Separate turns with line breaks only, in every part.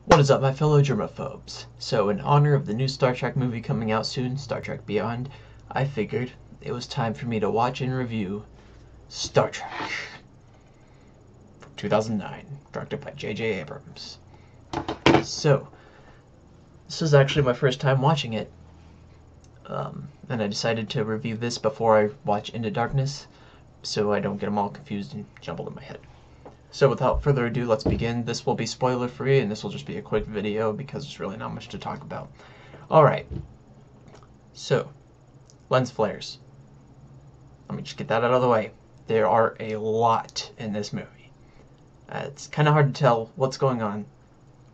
What is up, my fellow germaphobes? So, in honor of the new Star Trek movie coming out soon, Star Trek Beyond, I figured it was time for me to watch and review Star Trek from 2009, directed by J.J. Abrams. So, this was actually my first time watching it, and I decided to review this before I watch Into Darkness, so I don't get them all confused and jumbled in my head. So without further ado, let's begin. This will be spoiler free, and this will just be a quick video because there's really not much to talk about. Alright, so, lens flares. Let me just get that out of the way. There are a lot in this movie. It's kind of hard to tell what's going on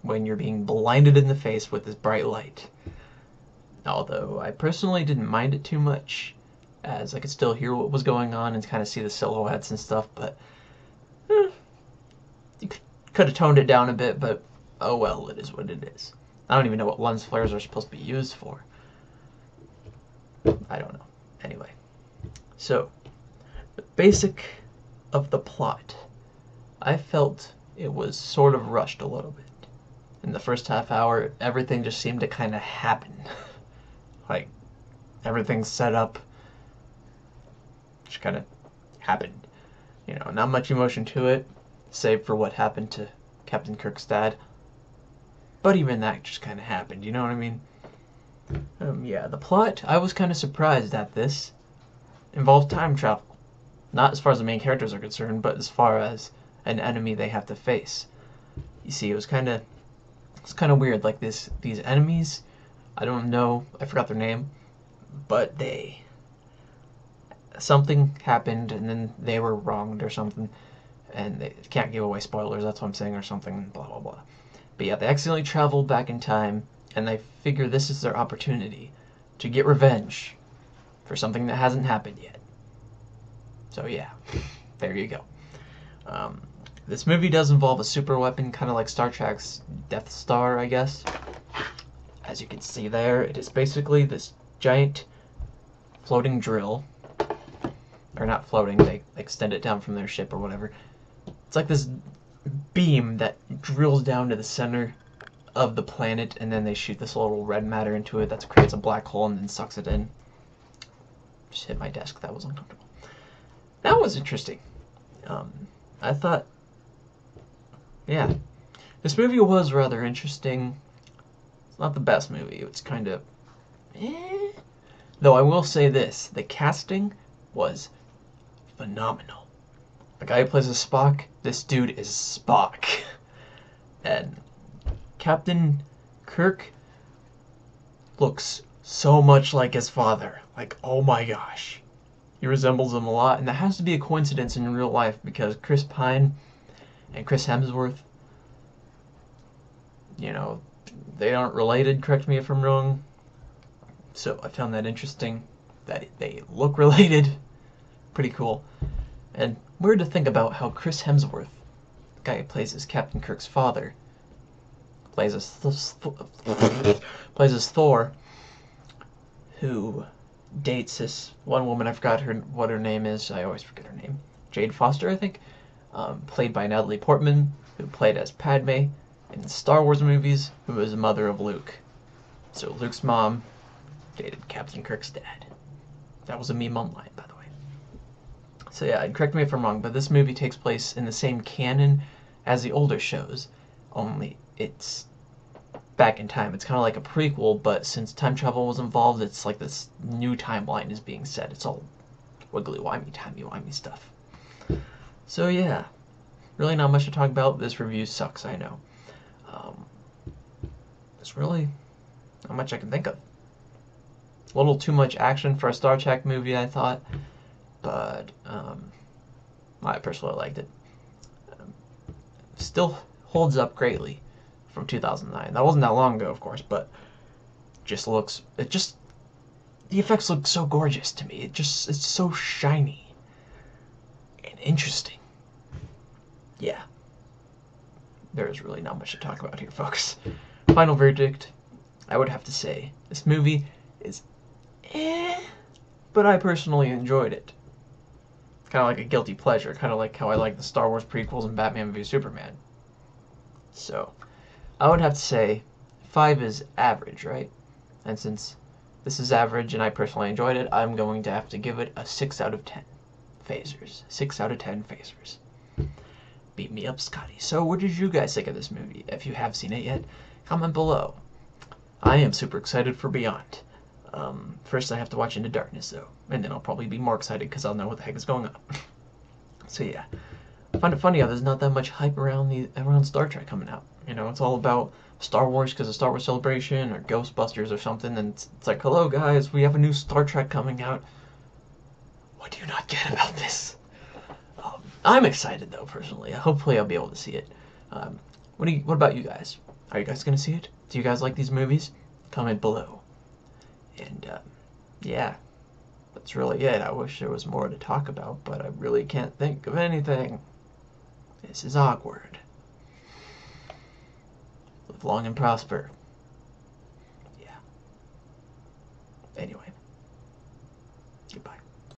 when you're being blinded in the face with this bright light. Although, I personally didn't mind it too much, as I could still hear what was going on and kind of see the silhouettes and stuff, but you could have toned it down a bit, but oh well, it is what it is. I don't even know what lens flares are supposed to be used for. I don't know. Anyway, so the basic of the plot, I felt it was sort of rushed a little bit. In the first half hour, everything just seemed to kind of happen. Like, everything's set up, just kind of happened. You know, not much emotion to it, save for what happened to Captain Kirk's dad. But even that just kind of happened, you know what I mean? Yeah, the plot, I was kind of surprised at this. Involved time travel. Not as far as the main characters are concerned, but as far as an enemy they have to face. You see, it's kind of weird, like these enemies, I don't know, I forgot their name, but something happened and then they were wronged or something. And they can't give away spoilers, that's what I'm saying, or something, blah blah blah. But yeah, they accidentally travel back in time, and they figure this is their opportunity to get revenge for something that hasn't happened yet. So yeah, there you go. This movie does involve a super weapon, kind of like Star Trek's Death Star, I guess. As you can see there, it is basically this giant floating drill. Or not floating, they extend it down from their ship or whatever. It's like this beam that drills down to the center of the planet, and then they shoot this little red matter into it that creates a black hole and then sucks it in. Just hit my desk, that was uncomfortable. That was interesting. I thought, yeah, this movie was rather interesting. It's not the best movie, it's kind of, Though I will say this, the casting was phenomenal. The guy who plays a Spock, this dude is Spock. And Captain Kirk looks so much like his father. Like, oh my gosh. He resembles him a lot, and that has to be a coincidence in real life because Chris Pine and Chris Hemsworth, you know, they aren't related, correct me if I'm wrong. So I found that interesting, that they look related. Pretty cool. And weird to think about how Chris Hemsworth, the guy who plays as Captain Kirk's father, plays as Thor, who dates this one woman, I forgot what her name is, I always forget her name, Jade Foster, I think, played by Natalie Portman, who played as Padme in the Star Wars movies, who was the mother of Luke. So Luke's mom dated Captain Kirk's dad. That was a meme online, by the way. So yeah, correct me if I'm wrong, but this movie takes place in the same canon as the older shows, only it's back in time. It's kind of like a prequel, but since time travel was involved, it's like this new timeline is being set. It's all wiggly-wimey, timey-wimey stuff. So yeah, really not much to talk about. This review sucks, I know. There's really not much I can think of. A little too much action for a Star Trek movie, I thought. But I personally liked it. Still holds up greatly from 2009. That wasn't that long ago, of course, but the effects look so gorgeous to me. It's so shiny and interesting. Yeah. There is really not much to talk about here, folks. Final verdict, I would have to say this movie is but I personally enjoyed it. Kind of like a guilty pleasure, kind of like how I like the Star Wars prequels and Batman v Superman. So, I would have to say 5 is average, right? And since this is average and I personally enjoyed it, I'm going to have to give it a 6 out of 10 phasers. 6 out of 10 phasers. Beat me up, Scotty. So what did you guys think of this movie? If you have seen it yet, comment below. I am super excited for Beyond. First I have to watch Into Darkness though, and then I'll probably be more excited because I'll know what the heck is going on. So yeah, I find it funny how there's not that much hype around Star Trek coming out. You know, it's all about Star Wars because of Star Wars Celebration or Ghostbusters or something, and it's like, hello guys, we have a new Star Trek coming out. What do you not get about this? I'm excited though, personally. Hopefully I'll be able to see it. What about you guys? Are you guys gonna see it? Do you guys like these movies? Comment below. And yeah, that's really it. I wish there was more to talk about, but I really can't think of anything. This is awkward. Live long and prosper. Yeah. Anyway.